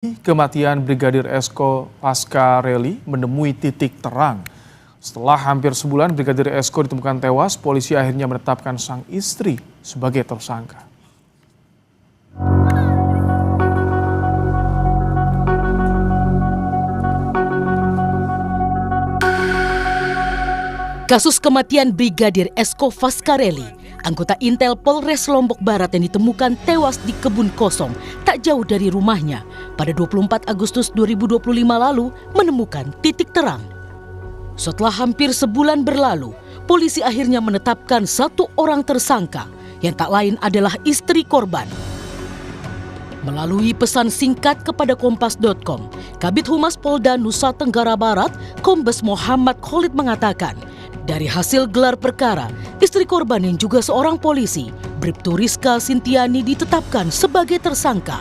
Kematian Brigadir Esko pasca reli menemui titik terang. Setelah hampir sebulan Brigadir Esko ditemukan tewas, polisi akhirnya menetapkan sang istri sebagai tersangka. Kasus kematian Brigadir Esko Fascarelli, anggota Intel Polres Lombok Barat yang ditemukan tewas di kebun kosong tak jauh dari rumahnya pada 24 Agustus 2025 lalu menemukan titik terang. Setelah hampir sebulan berlalu, polisi akhirnya menetapkan satu orang tersangka yang tak lain adalah istri korban. Melalui pesan singkat kepada Kompas.com, Kabid Humas Polda Nusa Tenggara Barat, Kombes Muhammad Khalid mengatakan, dari hasil gelar perkara, istri korban yang juga seorang polisi, Bribtu Rizka Sintiani ditetapkan sebagai tersangka.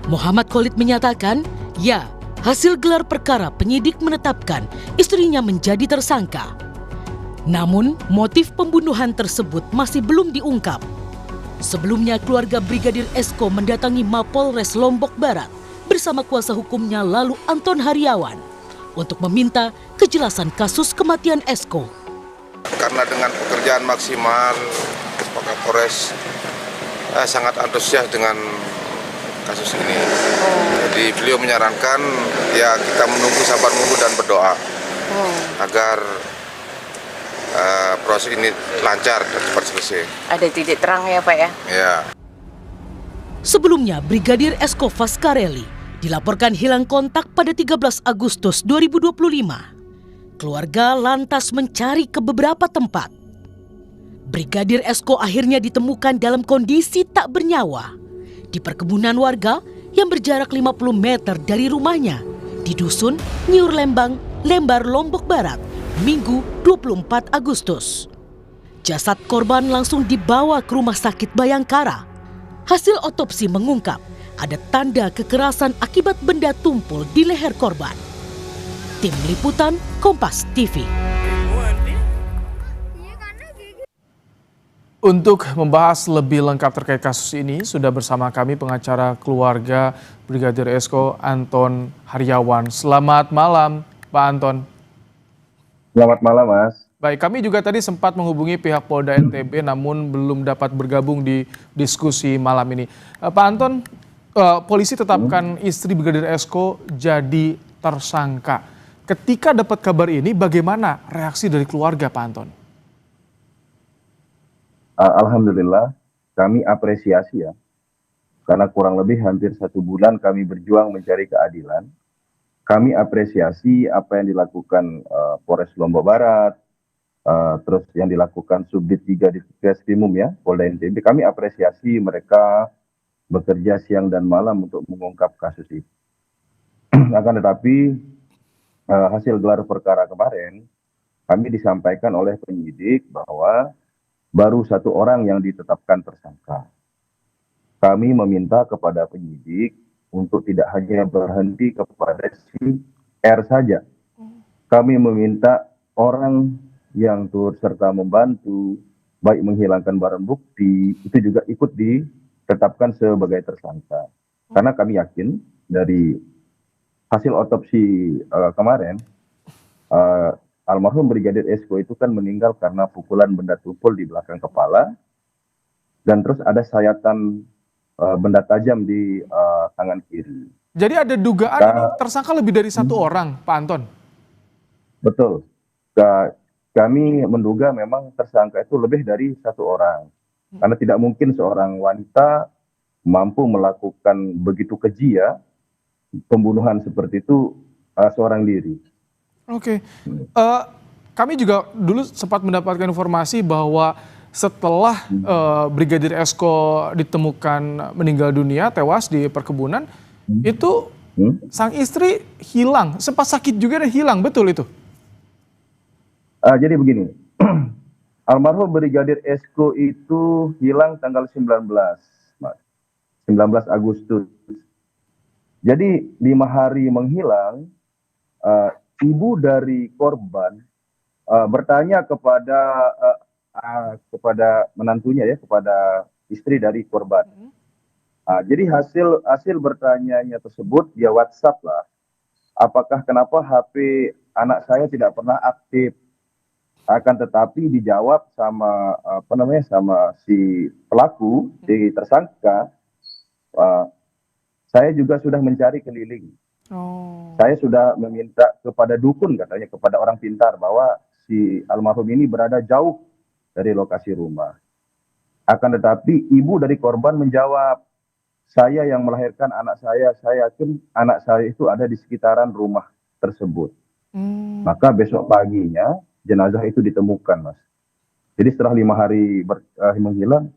Muhammad Khalid menyatakan, ya, hasil gelar perkara penyidik menetapkan istrinya menjadi tersangka. Namun, motif pembunuhan tersebut masih belum diungkap. Sebelumnya, keluarga Brigadir Esko mendatangi Mapolres Lombok Barat bersama kuasa hukumnya Lalu Anton Haryawan untuk meminta kejelasan kasus kematian Esko. Karena dengan pekerjaan maksimal, Pak Kapolres sangat antusias dengan kasus ini. Jadi beliau menyarankan ya kita menunggu, sabar menunggu dan berdoa agar proses ini lancar dan cepat selesai. Ada titik terang ya Pak ya? Ya. Sebelumnya, Brigadir Esko Fascarelli dilaporkan hilang kontak pada 13 Agustus 2025. Keluarga lantas mencari ke beberapa tempat. Brigadir Esko akhirnya ditemukan dalam kondisi tak bernyawa di perkebunan warga yang berjarak 50 meter dari rumahnya di Dusun Nyiur Lembang, Lembar, Lombok Barat, Minggu 24 Agustus. Jasad korban langsung dibawa ke Rumah Sakit Bayangkara. Hasil otopsi mengungkap ada tanda kekerasan akibat benda tumpul di leher korban. Tim Liputan Kompas TV. Untuk membahas lebih lengkap terkait kasus ini, sudah bersama kami pengacara keluarga Brigadir Esko, Anton Haryawan. Selamat malam, Pak Anton. Selamat malam, Mas. Baik, kami juga tadi sempat menghubungi pihak Polda NTB namun belum dapat bergabung di diskusi malam ini. Pak Anton, polisi tetapkan istri Brigadir Esko jadi tersangka. Ketika dapat kabar ini, bagaimana reaksi dari keluarga, Pak Anton? Alhamdulillah, kami apresiasi ya. Karena kurang lebih hampir 1 bulan kami berjuang mencari keadilan. Kami apresiasi apa yang dilakukan Polres Lombok Barat, terus yang dilakukan Subdit 3 di Treskrimum ya, Polda NTB. Kami apresiasi mereka bekerja siang dan malam untuk mengungkap kasus itu. Akan tetapi hasil gelar perkara kemarin, kami disampaikan oleh penyidik bahwa baru 1 orang yang ditetapkan tersangka. Kami meminta kepada penyidik untuk tidak hanya berhenti kepada si R saja. Kami meminta orang yang turut serta membantu, baik menghilangkan barang bukti, itu juga ikut ditetapkan sebagai tersangka. Karena kami yakin dari hasil otopsi kemarin, almarhum Brigadir Esko itu kan meninggal karena pukulan benda tumpul di belakang kepala, dan terus ada sayatan benda tajam di tangan kiri. Jadi ada dugaan ini tersangka lebih dari 1 orang, Pak Anton? Betul. Kami menduga memang tersangka itu lebih dari 1 orang. Karena tidak mungkin seorang wanita mampu melakukan begitu keji ya, pembunuhan seperti itu seorang diri. Oke. Kami juga dulu sempat mendapatkan informasi bahwa setelah Brigadir Esko ditemukan meninggal dunia, tewas di perkebunan, itu sang istri hilang, sempat sakit juga dan hilang, betul itu? Jadi begini, almarhum Brigadir Esko itu hilang tanggal 19 Agustus. Jadi 5 hari menghilang, ibu dari korban bertanya kepada menantunya ya, kepada istri dari korban. Jadi hasil bertanyanya tersebut dia WhatsApp lah. Apakah kenapa HP anak saya tidak pernah aktif? Akan tetapi dijawab sama sama si pelaku, si tersangka, saya juga sudah mencari keliling. Oh. Saya sudah meminta kepada dukun, katanya kepada orang pintar, bahwa si almarhum ini berada jauh dari lokasi rumah. Akan tetapi ibu dari korban menjawab, saya yang melahirkan anak saya yakin anak saya itu ada di sekitaran rumah tersebut. Maka besok paginya jenazah itu ditemukan, Mas. Jadi setelah 5 hari menghilang,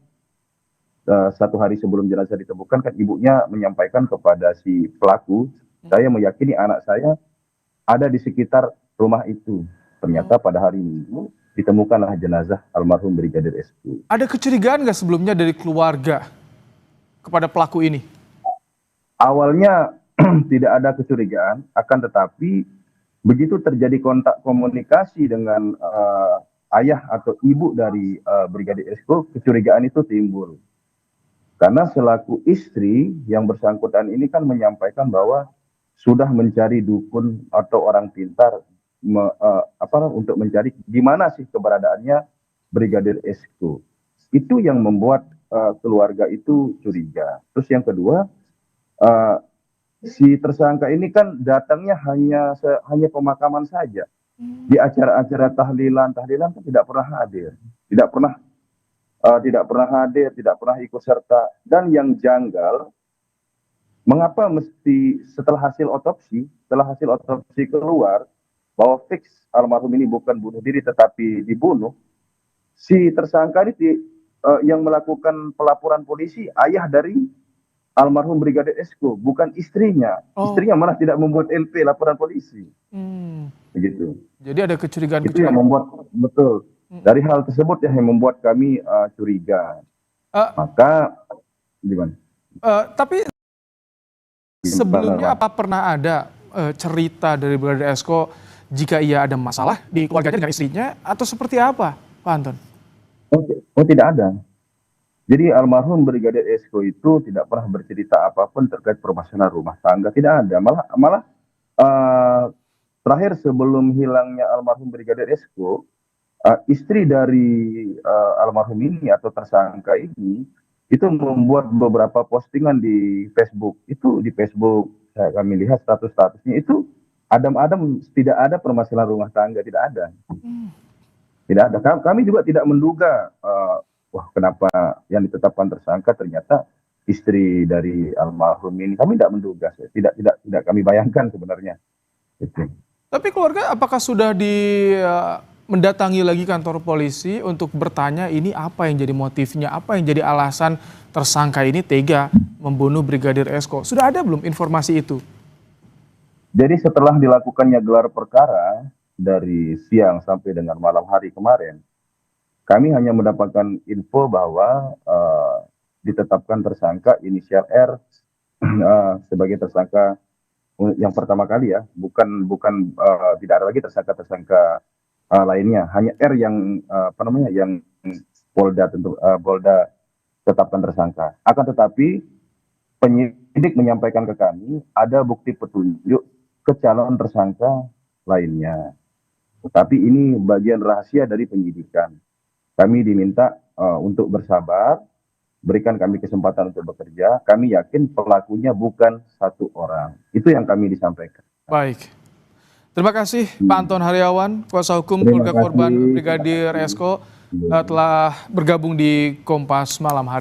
1 hari sebelum jenazah ditemukan, kan ibunya menyampaikan kepada si pelaku, saya meyakini anak saya ada di sekitar rumah itu. Ternyata pada hari Minggu ditemukanlah jenazah almarhum Brigadir SQ. Ada kecurigaan nggak sebelumnya dari keluarga kepada pelaku ini? Awalnya tidak ada kecurigaan, akan tetapi begitu terjadi kontak komunikasi dengan ayah atau ibu dari Brigadir SQ, kecurigaan itu timbul. Karena selaku istri yang bersangkutan ini kan menyampaikan bahwa sudah mencari dukun atau orang pintar untuk mencari di mana sih keberadaannya Brigadir SQ. Itu yang membuat keluarga itu curiga. Terus yang kedua, si tersangka ini kan datangnya hanya pemakaman saja. Di acara-acara tahlilan kan tidak pernah hadir, tidak pernah ikut serta. Dan yang janggal, mengapa mesti setelah hasil otopsi keluar bahwa fix almarhum ini bukan bunuh diri tetapi dibunuh, si tersangka ini yang melakukan pelaporan polisi ayah dari almarhum Brigadir SQ, bukan istrinya. Istrinya malah tidak membuat LP, laporan polisi. Begitu. Jadi ada kecurigaan. Itu yang membuat, betul. Dari hal tersebut yang membuat kami curiga. Maka gimana? Tapi sebelumnya apa pernah ada cerita dari Brigadir SQ jika ia ada masalah di keluarganya dengan istrinya atau seperti apa, Pak Anton? Oh, tidak ada. Jadi almarhum Brigadir SQ itu tidak pernah bercerita apapun terkait permasalahan rumah tangga, tidak ada. Malah terakhir sebelum hilangnya almarhum Brigadir SQ, istri dari almarhum ini atau tersangka ini itu membuat beberapa postingan di Facebook. Itu di Facebook kami lihat status-statusnya itu adem-adem, tidak ada permasalahan rumah tangga, tidak ada. Tidak ada. Kami juga tidak menduga, wah kenapa yang ditetapkan tersangka ternyata istri dari almarhum ini. Kami tidak menduga, tidak kami bayangkan sebenarnya. Itu. Tapi keluarga apakah sudah mendatangi lagi kantor polisi untuk bertanya ini apa yang jadi motifnya, apa yang jadi alasan tersangka ini tega membunuh Brigadir SQ? Sudah ada belum informasi itu? Jadi setelah dilakukannya gelar perkara dari siang sampai dengan malam hari kemarin, kami hanya mendapatkan info bahwa ditetapkan tersangka inisial R sebagai tersangka yang pertama kali ya, bukan tidak ada lagi tersangka lainnya, hanya R yang yang Polda tetapkan tersangka. Akan tetapi penyidik menyampaikan ke kami ada bukti petunjuk ke calon tersangka lainnya. Tetapi ini bagian rahasia dari penyidikan. Kami diminta untuk bersabar, berikan kami kesempatan untuk bekerja. Kami yakin pelakunya bukan satu orang. Itu yang kami disampaikan. Baik. Terima kasih Pak Anton Haryawan, kuasa hukum keluarga korban Brigadir SQ telah bergabung di Kompas malam hari.